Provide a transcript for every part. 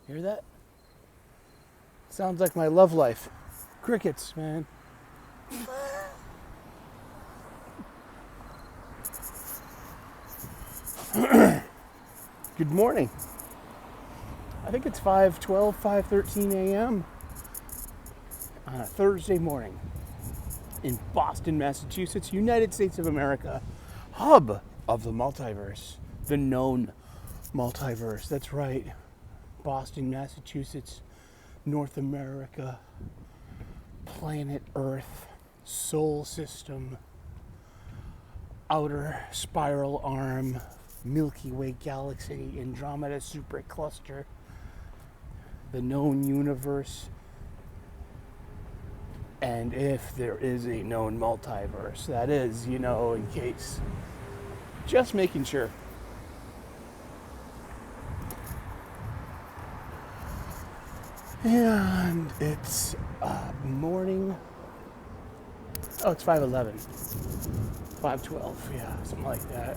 Hear that? Sounds like my love life. Crickets, man. Good morning. I think it's 5:12, 5:13 a.m. on a Thursday morning in Boston, Massachusetts, United States of America, hub of the multiverse, the known multiverse. That's right. Boston, Massachusetts, North America, planet Earth, solar system, outer spiral arm, Milky Way galaxy, Andromeda supercluster, the known universe, and if there is a known multiverse. That is, in case. Just making sure. And it's morning. Oh, it's 5:11. 5:12, yeah, something like that.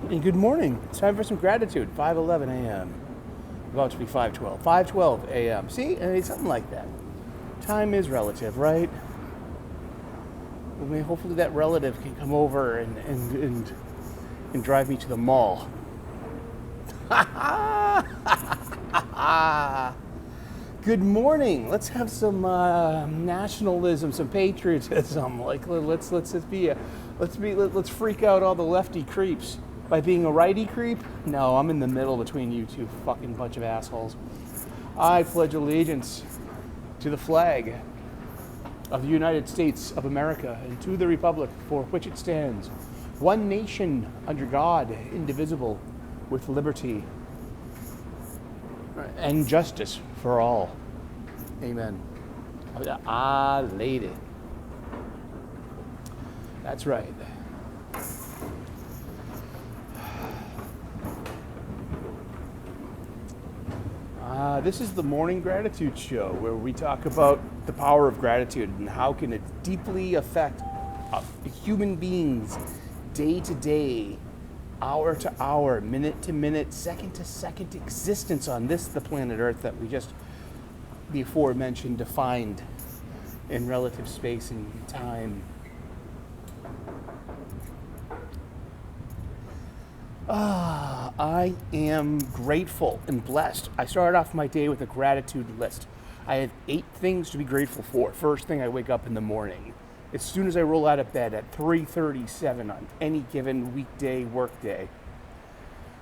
And good morning. It's time for some gratitude. 5:11 a.m. About to be 5:12. 5:12 a.m. See? I mean, something like that. Time is relative, right? I mean, hopefully that relative can come over and drive me to the mall. Good morning. Let's have some nationalism, some patriotism. Like let's freak out all the lefty creeps by being a righty creep. No, I'm in the middle between you two fucking bunch of assholes. I pledge allegiance to the flag of the United States of America and to the republic for which it stands, one nation under God, indivisible, with liberty and justice for all. Amen. Ah, lady. That's right. This is the Morning Gratitude Show, where we talk about the power of gratitude and how can it deeply affect human beings day to day, hour to hour, minute to minute, second to second existence on this, the planet Earth that we just before mentioned defined in relative space and time. I am grateful and blessed. I started off my day with a gratitude list. I have 8 things to be grateful for. First thing I wake up in the morning. As soon as I roll out of bed at 3:37 on any given weekday, workday,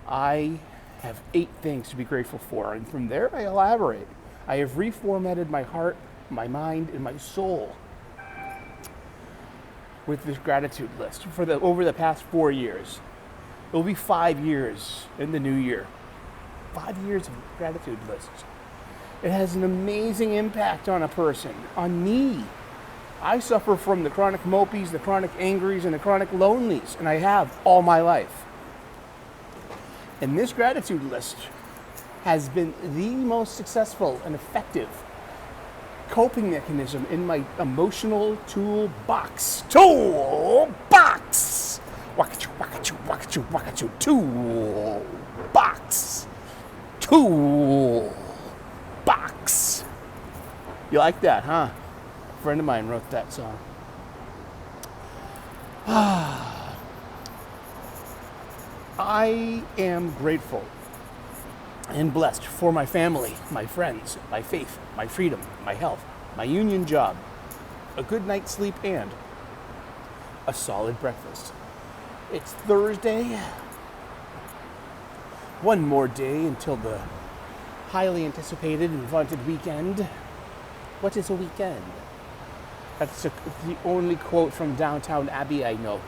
I have 8 things to be grateful for. And from there, I elaborate. I have reformatted my heart, my mind, and my soul with this gratitude list over the past 4 years. It will be 5 years in the new year. 5 years of gratitude lists. It has an amazing impact on a person, on me. I suffer from the chronic mopies, the chronic angries, and the chronic lonelies, and I have all my life. And this gratitude list has been the most successful and effective coping mechanism in my emotional toolbox. Toolbox! Wakachoo, wakachoo, wakachoo, wakachoo. Toolbox. Toolbox. You like that, huh? A friend of mine wrote that song. I am grateful and blessed for my family, my friends, my faith, my freedom, my health, my union job, a good night's sleep, and a solid breakfast. It's Thursday. One more day until the highly anticipated and vaunted weekend. What is a weekend? That's the only quote from Downtown Abbey I know.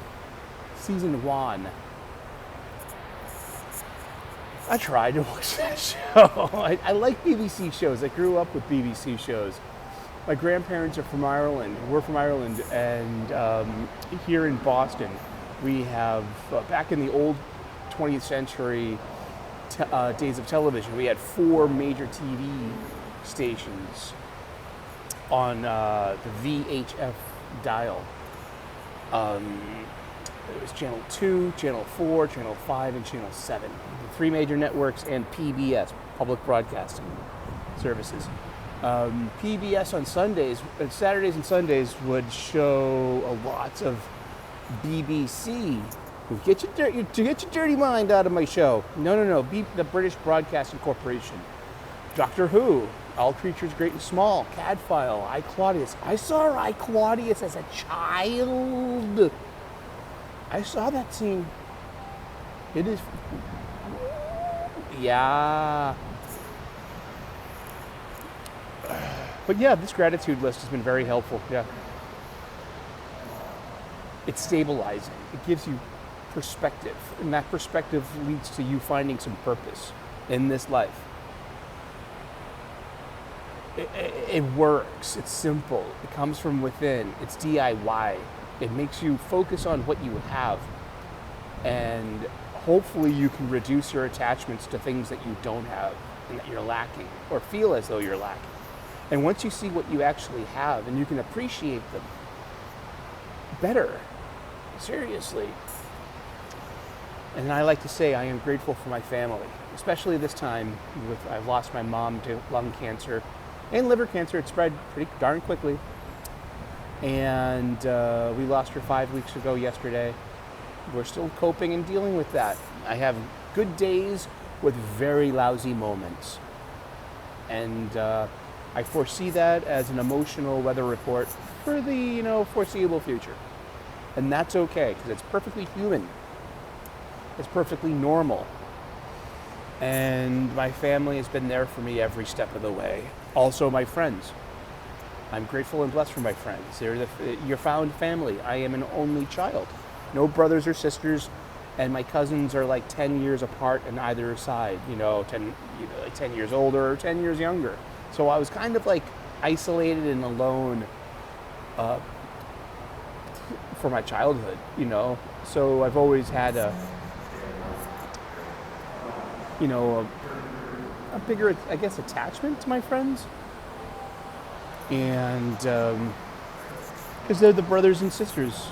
Season 1. I tried to watch that show. I like BBC shows. I grew up with BBC shows. My grandparents are from Ireland. We're from Ireland, and here in Boston, we have, back in the old 20th century days of television, we had 4 major TV stations on the VHF dial. it was Channel 2, Channel 4, Channel 5, and Channel 7. The 3 major networks and PBS, Public Broadcasting Services. PBS on Sundays, Saturdays and Sundays would show lots of BBC. Get your dirty mind out of my show. No. The British Broadcasting Corporation. Doctor Who, All Creatures Great and Small, Cadfile, I, Claudius. I saw I, Claudius as a child. I saw that scene. It is... Yeah. But yeah, this gratitude list has been very helpful. Yeah. It's stabilizing. It gives you perspective. And that perspective leads to you finding some purpose in this life. It works. It's simple. It comes from within. It's DIY. It makes you focus on what you have. And hopefully you can reduce your attachments to things that you don't have and that you're lacking or feel as though you're lacking. And once you see what you actually have and you can appreciate them better, seriously. And I like to say I am grateful for my family, especially this time I've lost my mom to lung cancer and liver cancer. It spread pretty darn quickly. And we lost her 5 weeks ago yesterday. We're still coping and dealing with that. I have good days with very lousy moments. And I foresee that as an emotional weather report for the foreseeable future. And that's okay, because it's perfectly human. It's perfectly normal. And my family has been there for me every step of the way. Also my friends. I'm grateful and blessed for my friends. They're your found family. I am an only child. No brothers or sisters, and my cousins are like 10 years apart on either side, 10 years older or 10 years younger. So I was kind of like isolated and alone for my childhood, So I've always had a bigger, I guess, attachment to my friends. And because they're the brothers and sisters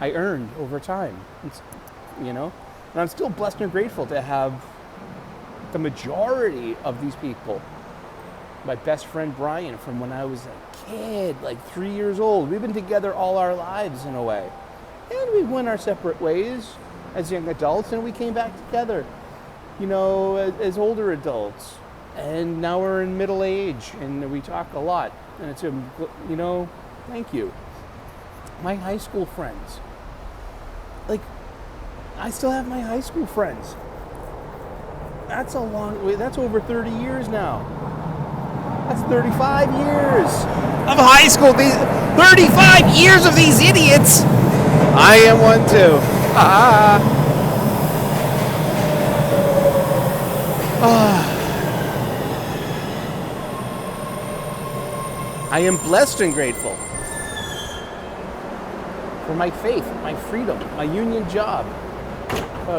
I earned over time, and I'm still blessed and grateful to have the majority of these people. My best friend Brian, from when I was a kid, like 3 years old, we've been together all our lives in a way, and we went our separate ways as young adults, and we came back together, as older adults, and now we're in middle age, and we talk a lot, and it's thank you. My high school friends. I still have my high school friends. That's a long way. That's over 30 years now. That's 35 years of high school. 35 years of these idiots. I am one too. I am blessed and grateful for my faith, my freedom, my union job.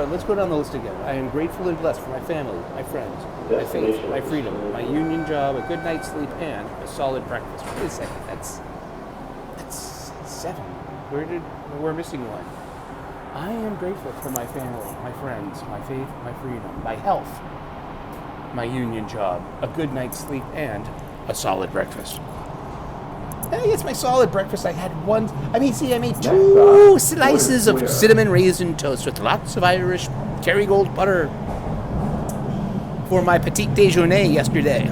Let's go down the list again. I am grateful and blessed for my family, my friends, my faith, my freedom, my union job, a good night's sleep, and a solid breakfast. Wait a second, that's 7. We're missing one. I am grateful for my family, my friends, my faith, my freedom, my health, my union job, a good night's sleep, and a solid breakfast. Hey, it's my solid breakfast. I made 2 slices of cinnamon raisin toast with lots of Irish Kerrygold butter for my petit déjeuner yesterday.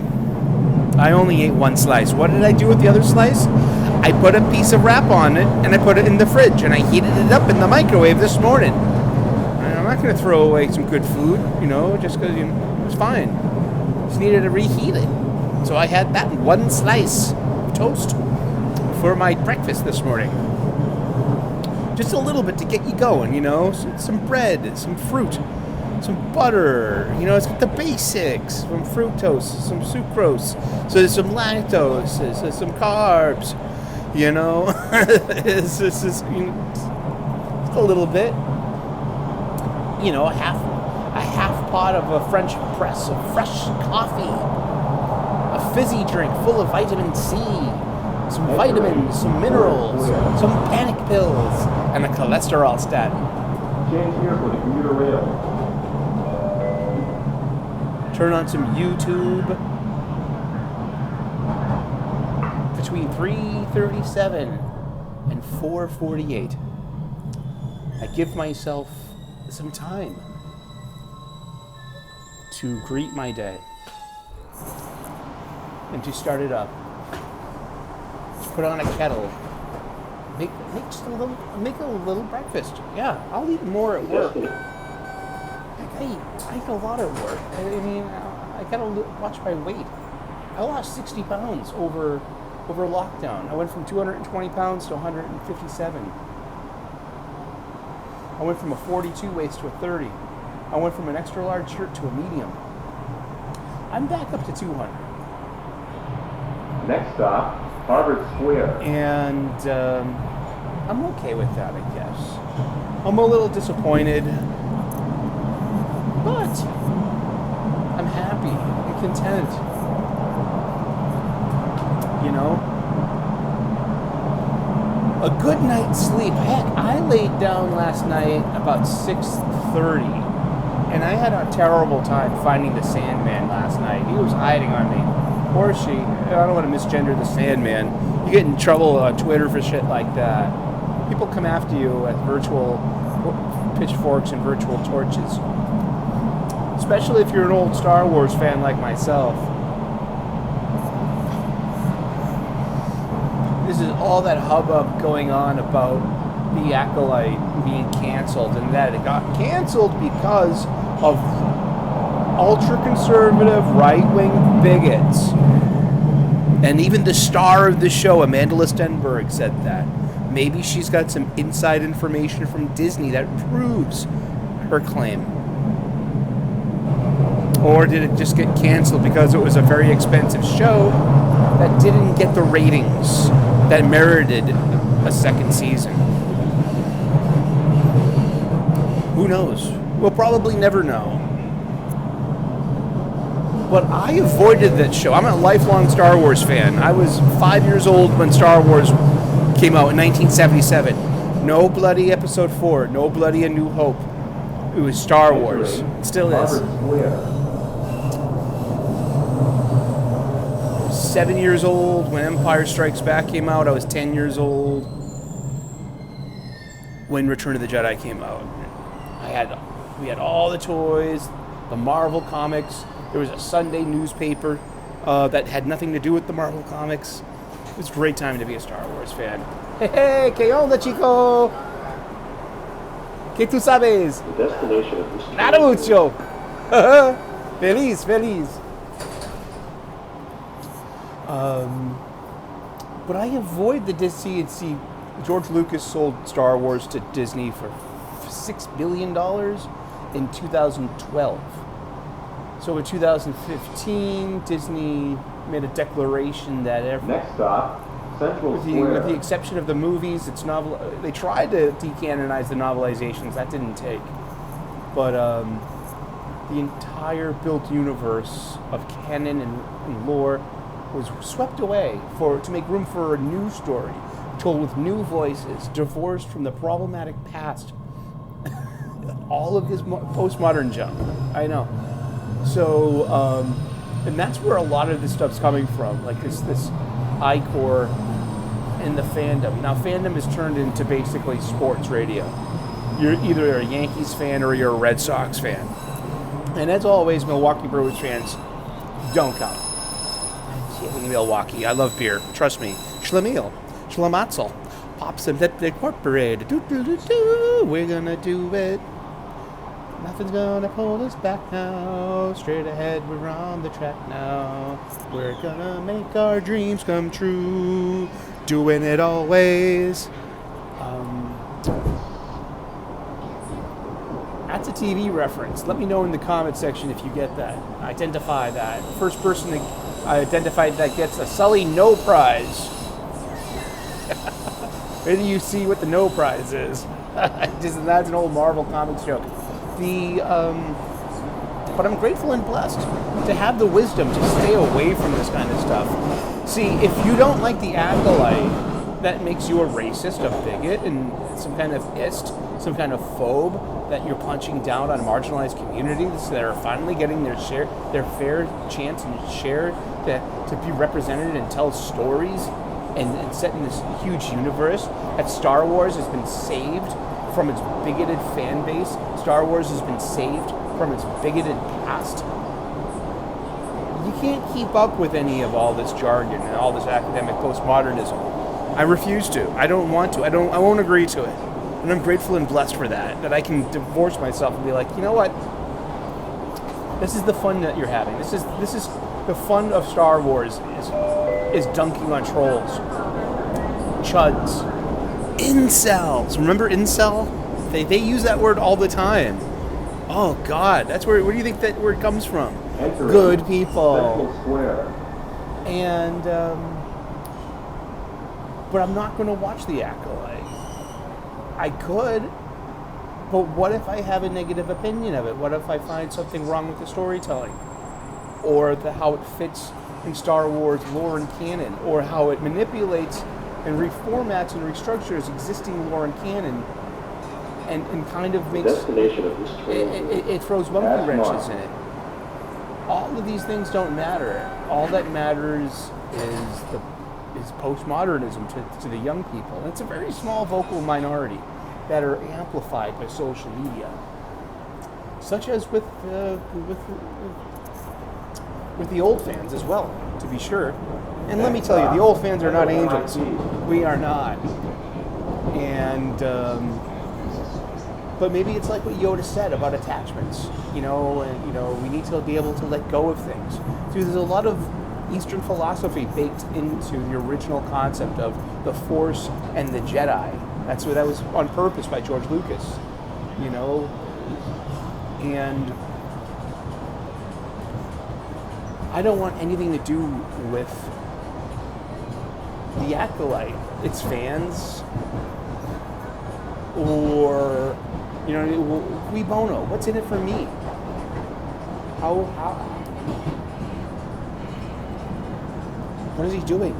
I only ate 1 slice. What did I do with the other slice? I put a piece of wrap on it, and I put it in the fridge, and I heated it up in the microwave this morning. And I'm not going to throw away some good food, just because, it's fine. Just needed to reheat it. So I had that 1 slice of toast for my breakfast this morning. Just a little bit to get you going, some bread, some fruit, some butter, it's got the basics, some fructose, some sucrose, so there's some lactose, there's some carbs, it's a little bit, a half pot of a French press of fresh coffee, a fizzy drink full of vitamin C, some vitamins, some minerals, some panic pills, and a cholesterol statin. Change here for the commuter rail. Turn on some YouTube between 3:37 and 4:48. I give myself some time to greet my day and to start it up. Put on a kettle. Make a little breakfast. Yeah, I'll eat more at work. I eat a lot at work. I mean, I gotta watch my weight. I lost 60 pounds over lockdown. I went from 220 pounds to 157. I went from a 42 waist to a 30. I went from an extra large shirt to a medium. I'm back up to 200. Next stop, Harvard Square. And I'm okay with that, I guess. I'm a little disappointed, but I'm happy and content. You know? A good night's sleep. Heck, I laid down last night about 6:30, and I had a terrible time finding the Sandman last night. He was hiding on me. Or she. I don't want to misgender the Sandman. You get in trouble on Twitter for shit like that. People come after you with virtual pitchforks and virtual torches. Especially if you're an old Star Wars fan like myself. This is all that hubbub going on about the Acolyte being canceled, and that it got canceled because of ultra-conservative right-wing bigots. And even the star of the show, Amanda Stenberg, said that. Maybe she's got some inside information from Disney that proves her claim. Or did it just get canceled because it was a very expensive show that didn't get the ratings that merited a second season? Who knows? We'll probably never know. But I avoided that show. I'm a lifelong Star Wars fan. I was 5 years old when Star Wars came out in 1977. No bloody Episode 4. No bloody A New Hope. It was Star Wars. It still is. 7 years old when Empire Strikes Back came out. I was 10 years old when Return of the Jedi came out. We had all the toys, the Marvel comics. There was a Sunday newspaper that had nothing to do with the Marvel comics. It was a great time to be a Star Wars fan. Hey, ¿qué onda, chico? ¿Qué tú sabes? The destination of this Nada mucho. Feliz. But I avoid the Disney. See, George Lucas sold Star Wars to Disney for $6 billion in 2012. So in 2015, Disney made a declaration that next stop, Central Square. With the exception of the movies, they tried to decanonize the novelizations. That didn't take. But the entire built universe of canon and lore was swept away to make room for a new story, told with new voices, divorced from the problematic past. All of this postmodern junk. I know. So, and that's where a lot of this stuff's coming from, like this I-core in the fandom. Now, fandom is turned into basically sports radio. You're either a Yankees fan or you're a Red Sox fan. And as always, Milwaukee Brewers fans don't count. Milwaukee, I love beer. Trust me. Schlemiel, Schlamatzel, Pops and Pep Incorporated. We're gonna do it. Nothing's gonna hold us back now. Straight ahead, we're on the track now. We're gonna make our dreams come true. Doing it always. That's a TV reference. Let me know in the comment section if you get that. Identify that. First person to identify that gets a Sully No Prize. Where do you see what the No Prize is? That's an old Marvel Comics joke. But I'm grateful and blessed to have the wisdom to stay away from this kind of stuff. See, if you don't like the Acolyte, that makes you a racist, a bigot, and some kind of ist, some kind of phobe, that you're punching down on marginalized communities that are finally getting their fair chance and share to be represented and tell stories and set in this huge universe. That Star Wars has been saved from its bigoted fan base. Star Wars has been saved from its bigoted past. You can't keep up with any of all this jargon and all this academic postmodernism. I refuse to. I don't want to. I won't agree to it. And I'm grateful and blessed for that I can divorce myself and be like, you know what? This is the fun that you're having. This is the fun of Star Wars is dunking on trolls, chuds, incels. Remember incel? They use that word all the time. Oh God, that's where do you think that word comes from? Good people. And but I'm not going to watch The Acolyte. I could, but what if I have a negative opinion of it? What if I find something wrong with the storytelling, or how it fits in Star Wars lore and canon, or how it manipulates and reformats and restructures existing lore and canon, and kind of makes it throws monkey wrenches in it. All of these things don't matter. All that matters is postmodernism to the young people. And it's a very small vocal minority that are amplified by social media, such as with the old fans as well, to be sure. And let me tell you, the old fans are not angels. We are not. And but maybe it's like what Yoda said about attachments, and we need to be able to let go of things. See, there's a lot of Eastern philosophy baked into the original concept of the Force and the Jedi. That was on purpose by George Lucas, and I don't want anything to do with The Acolyte, its fans, or cui bono. What's in it for me? How? What is he doing?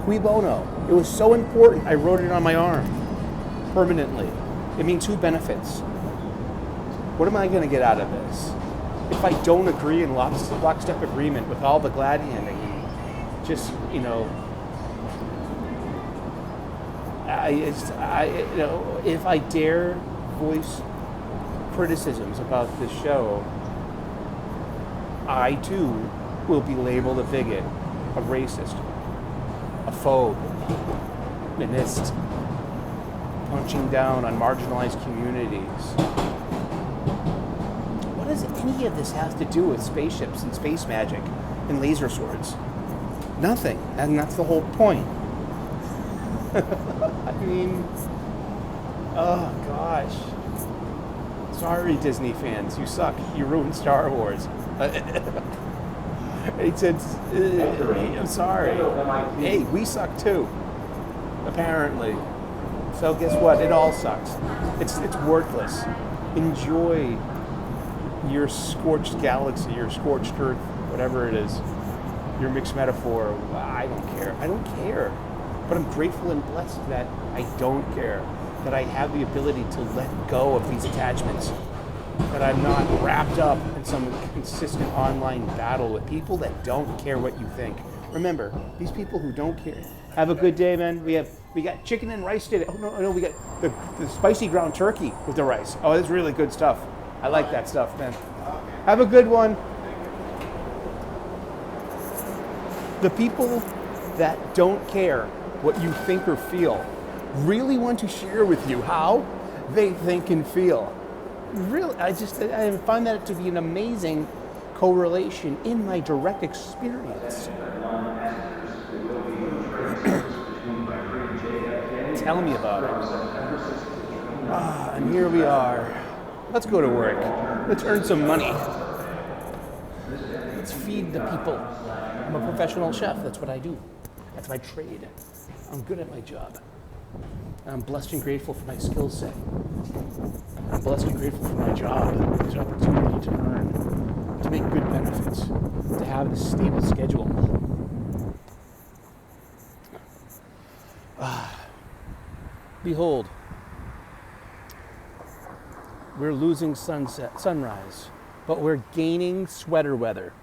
Cui bono. It was so important, I wrote it on my arm permanently. It means two benefits. What am I going to get out of this? If I don't agree in lockstep agreement with all the glad handing, just, if I dare voice criticisms about this show, I too will be labeled a bigot, a racist, a phobe, an ist, punching down on marginalized communities. What does any of this have to do with spaceships and space magic and laser swords? Nothing, and that's the whole point. I mean, oh gosh. Sorry, Disney fans, you suck. You ruined Star Wars. He said, I'm sorry. Hey, we suck too, apparently. So guess what? It all sucks. It's worthless. Enjoy your scorched galaxy, your scorched earth, whatever it is, your mixed metaphor. I don't care. I don't care. But I'm grateful and blessed that I don't care, that I have the ability to let go of these attachments, that I'm not wrapped up in some consistent online battle with people that don't care what you think. Remember, these people who don't care. Have a good day, man. We got chicken and rice today. Oh no, we got the spicy ground turkey with the rice. Oh, that's really good stuff. I like that stuff, man. Have a good one. The people that don't care what you think or feel really want to share with you how they think and feel. Really, I find that to be an amazing correlation in my direct experience. Tell me about it. And here we are. Let's go to work. Let's earn some money. Let's feed the people. I'm a professional chef. That's what I do. That's my trade. I'm good at my job. I'm blessed and grateful for my skill set. I'm blessed and grateful for my job, this opportunity to earn, to make good benefits, to have a stable schedule. Behold, we're losing sunrise, but we're gaining sweater weather.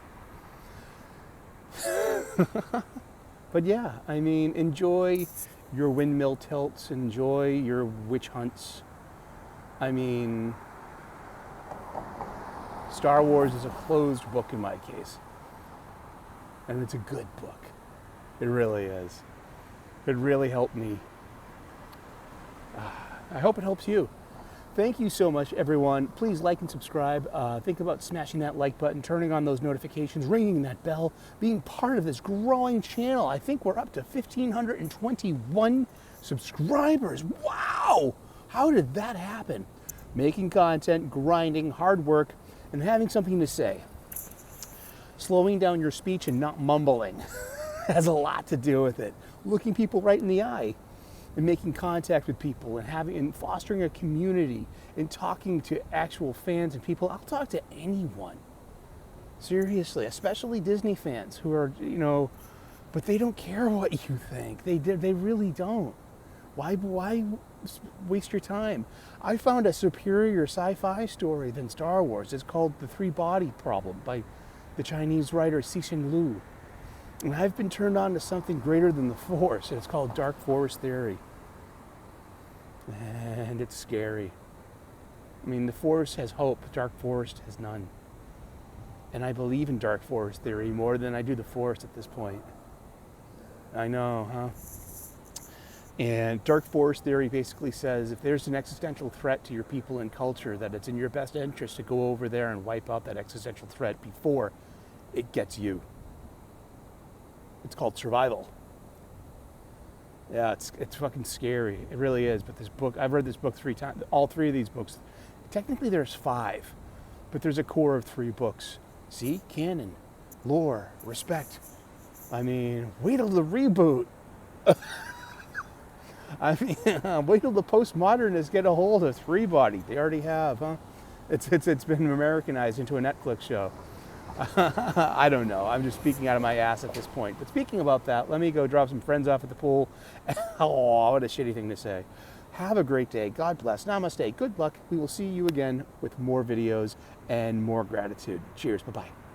But yeah, I mean, enjoy your windmill tilts, enjoy your witch hunts. I mean, Star Wars is a closed book in my case. And it's a good book. It really is. It really helped me. I hope it helps you. Thank you so much, everyone. Please like and subscribe. Think about smashing that like button, turning on those notifications, ringing that bell, being part of this growing channel. I think we're up to 1,521 subscribers. Wow! How did that happen? Making content, grinding, hard work, and having something to say. Slowing down your speech and not mumbling has a lot to do with it. Looking people right in the eye and making contact with people and fostering a community and talking to actual fans and people. I'll talk to anyone. Seriously, especially Disney fans who are, but they don't care what you think. They really don't. Why waste your time? I found a superior sci-fi story than Star Wars. It's called The Three-Body Problem by the Chinese writer Cixin Liu. And I've been turned on to something greater than the Force, and it's called Dark Forest Theory. And it's scary. I mean, the Force has hope, the Dark Forest has none. And I believe in Dark Forest Theory more than I do the Force at this point. I know, huh? And Dark Forest Theory basically says if there's an existential threat to your people and culture, that it's in your best interest to go over there and wipe out that existential threat before it gets you. It's called survival. Yeah, it's fucking scary. It really is. But this book, I've read this book 3 times. All 3 of these books. Technically there's 5, but there's a core of 3 books. See? Canon, lore, respect. I mean, wait till the reboot. I mean, wait till the postmodernists get a hold of Three-Body. They already have, huh? It's been Americanized into a Netflix show. I don't know. I'm just speaking out of my ass at this point. But speaking about that, let me go drop some friends off at the pool. Oh, what a shitty thing to say. Have a great day. God bless. Namaste. Good luck. We will see you again with more videos and more gratitude. Cheers. Bye-bye.